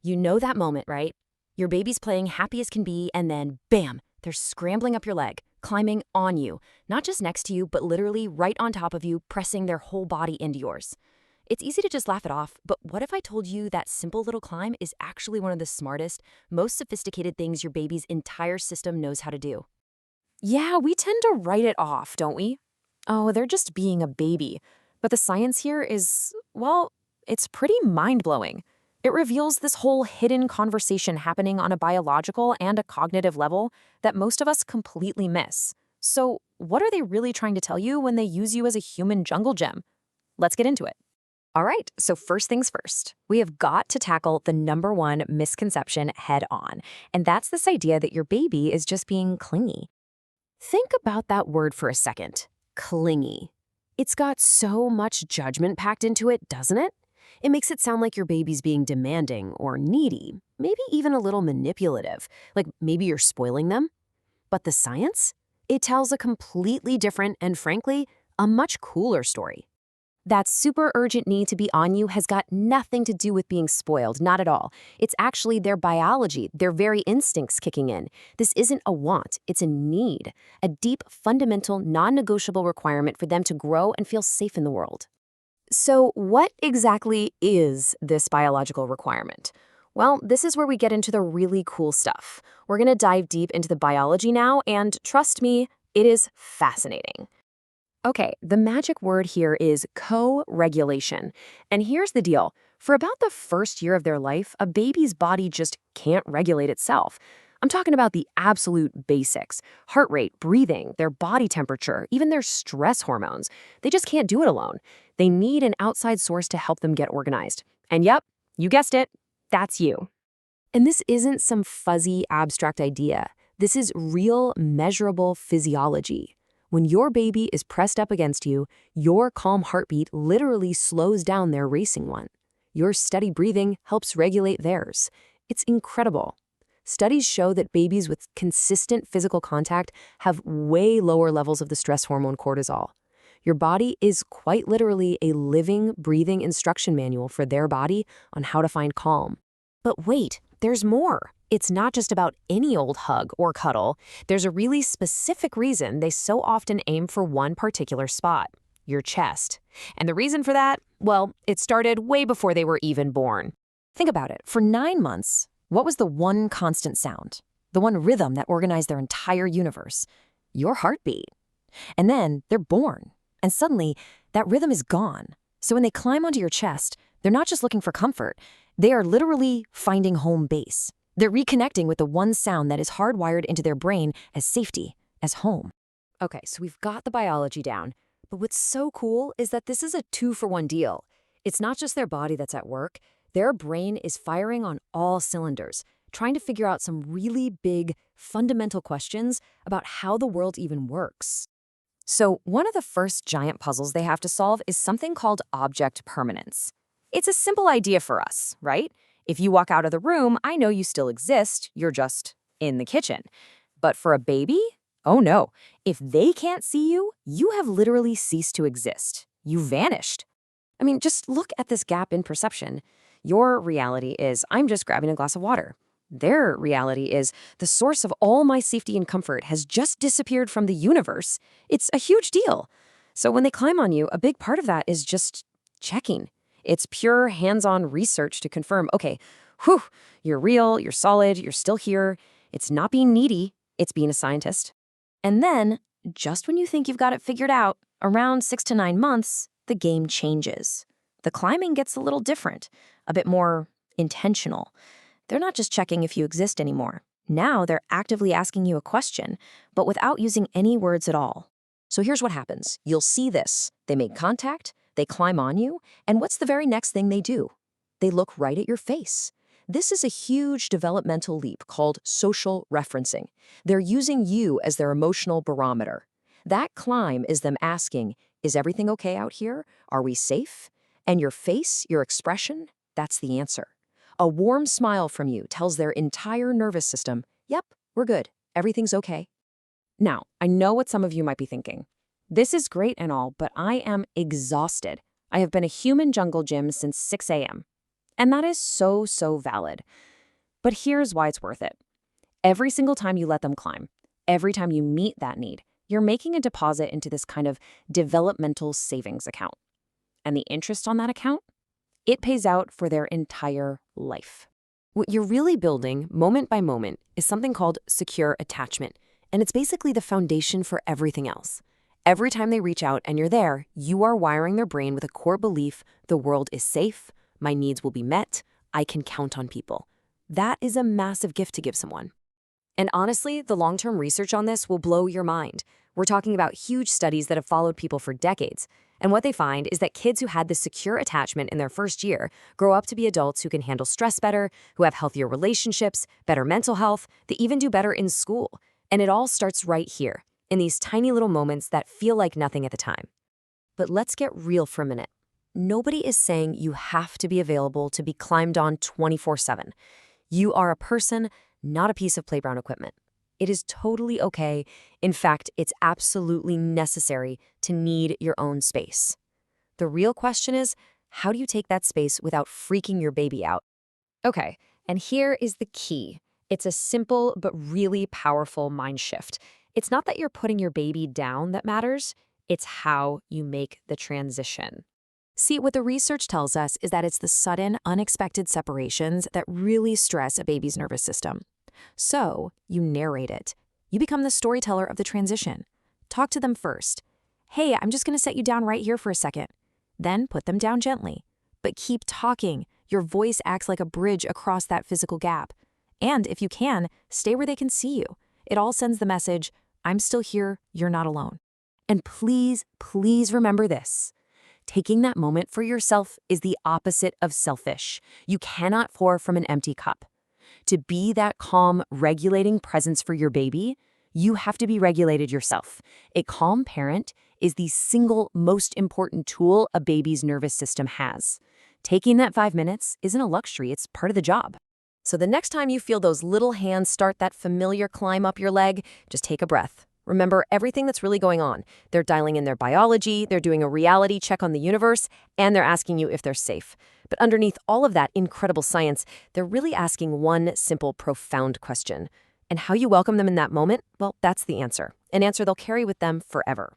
You know that moment, right? Your baby's playing happy as can be, and then, bam, they're scrambling up your leg, climbing on you, not just next to you, but literally right on top of you, pressing their whole body into yours. It's easy to just laugh it off, but what if I told you that simple little climb is actually one of the smartest, most sophisticated things your baby's entire system knows how to do? Yeah, we tend to write it off, don't we? Oh, they're just being a baby. But the science here is, well, it's pretty mind-blowing. It reveals this whole hidden conversation happening on a biological and a cognitive level that most of us completely miss. So, what are they really trying to tell you when they use you as a human jungle gym? Let's get into it. All right, so first things first, we have got to tackle the number one misconception head on, and that's this idea that your baby is just being clingy. Think about that word for a second. Clingy. It's got so much judgment packed into it, doesn't it? It makes it sound like your baby's being demanding or needy, maybe even a little manipulative, like maybe you're spoiling them. But the science? It tells a completely different and, frankly, a much cooler story. That super urgent need to be on you has got nothing to do with being spoiled, not at all. It's actually their biology, their very instincts kicking in. This isn't a want, it's a need, a deep, fundamental, non-negotiable requirement for them to grow and feel safe in the world. So what exactly is this biological requirement? Well, this is where we get into the really cool stuff. We're going to dive deep into the biology now, and trust me, it is fascinating. Okay, the magic word here is co-regulation. And here's the deal. For about the first year of their life, a baby's body just can't regulate itself. I'm talking about the absolute basics. Heart rate, breathing, their body temperature, even their stress hormones. They just can't do it alone. They need an outside source to help them get organized. And yep, you guessed it, that's you. And this isn't some fuzzy, abstract idea. This is real, measurable physiology. When your baby is pressed up against you, your calm heartbeat literally slows down their racing one. Your steady breathing helps regulate theirs. It's incredible. Studies show that babies with consistent physical contact have way lower levels of the stress hormone cortisol. Your body is quite literally a living, breathing instruction manual for their body on how to find calm. But wait, there's more. It's not just about any old hug or cuddle. There's a really specific reason they so often aim for one particular spot, your chest. And the reason for that? Well, it started way before they were even born. Think about it. For 9 months, what was the one constant sound? The one rhythm that organized their entire universe? Your heartbeat. And then they're born. And suddenly, that rhythm is gone. So when they climb onto your chest, they're not just looking for comfort. They are literally finding home base. They're reconnecting with the one sound that is hardwired into their brain as safety, as home. Okay, so we've got the biology down. But what's so cool is that this is a 2-for-1 deal. It's not just their body that's at work. Their brain is firing on all cylinders, trying to figure out some really big, fundamental questions about how the world even works. So one of the first giant puzzles they have to solve is something called object permanence. It's a simple idea for us, right? If you walk out of the room, I know you still exist, you're just in the kitchen. But for a baby? Oh no. If they can't see you, you have literally ceased to exist. You vanished. I mean, just look at this gap in perception. Your reality is, I'm just grabbing a glass of water. Their reality is, the source of all my safety and comfort has just disappeared from the universe. It's a huge deal. So when they climb on you, a big part of that is just checking. It's pure hands-on research to confirm, okay, whew, you're real, you're solid, you're still here. It's not being needy, it's being a scientist. And then, just when you think you've got it figured out, around 6 to 9 months, the game changes. The climbing gets a little different, a bit more intentional. They're not just checking if you exist anymore. Now they're actively asking you a question, but without using any words at all. So here's what happens. You'll see this. They make contact, they climb on you, and what's the very next thing they do? They look right at your face. This is a huge developmental leap called social referencing. They're using you as their emotional barometer. That climb is them asking, is everything okay out here? Are we safe? And your face, your expression, that's the answer. A warm smile from you tells their entire nervous system, yep, we're good, everything's okay. Now, I know what some of you might be thinking. This is great and all, but I am exhausted. I have been a human jungle gym since 6 a.m. And that is so, so valid. But here's why it's worth it. Every single time you let them climb, every time you meet that need, you're making a deposit into this kind of developmental savings account. And the interest on that account? It pays out for their entire life. What you're really building, moment by moment, is something called secure attachment. And it's basically the foundation for everything else. Every time they reach out and you're there, you are wiring their brain with a core belief: the world is safe, my needs will be met, I can count on people. That is a massive gift to give someone. And honestly, the long-term research on this will blow your mind. We're talking about huge studies that have followed people for decades. And what they find is that kids who had this secure attachment in their first year grow up to be adults who can handle stress better, who have healthier relationships, better mental health, they even do better in school. And it all starts right here, in these tiny little moments that feel like nothing at the time. But let's get real for a minute. Nobody is saying you have to be available to be climbed on 24/7. You are a person, not a piece of playground equipment. It is totally okay. In fact, it's absolutely necessary to need your own space. The real question is, how do you take that space without freaking your baby out? Okay, and here is the key. It's a simple but really powerful mind shift. It's not that you're putting your baby down that matters, it's how you make the transition. See, what the research tells us is that it's the sudden, unexpected separations that really stress a baby's nervous system. So, you narrate it. You become the storyteller of the transition. Talk to them first. Hey, I'm just going to set you down right here for a second. Then put them down gently. But keep talking. Your voice acts like a bridge across that physical gap. And if you can, stay where they can see you. It all sends the message, I'm still here, you're not alone. And please, please remember this. Taking that moment for yourself is the opposite of selfish. You cannot pour from an empty cup. To be that calm, regulating presence for your baby, you have to be regulated yourself. A calm parent is the single most important tool a baby's nervous system has. Taking that 5 minutes isn't a luxury, it's part of the job. So the next time you feel those little hands start that familiar climb up your leg, just take a breath. Remember everything that's really going on. They're dialing in their biology, they're doing a reality check on the universe, and they're asking you if they're safe. But underneath all of that incredible science, they're really asking one simple, profound question. And how you welcome them in that moment, well, that's the answer. An answer they'll carry with them forever.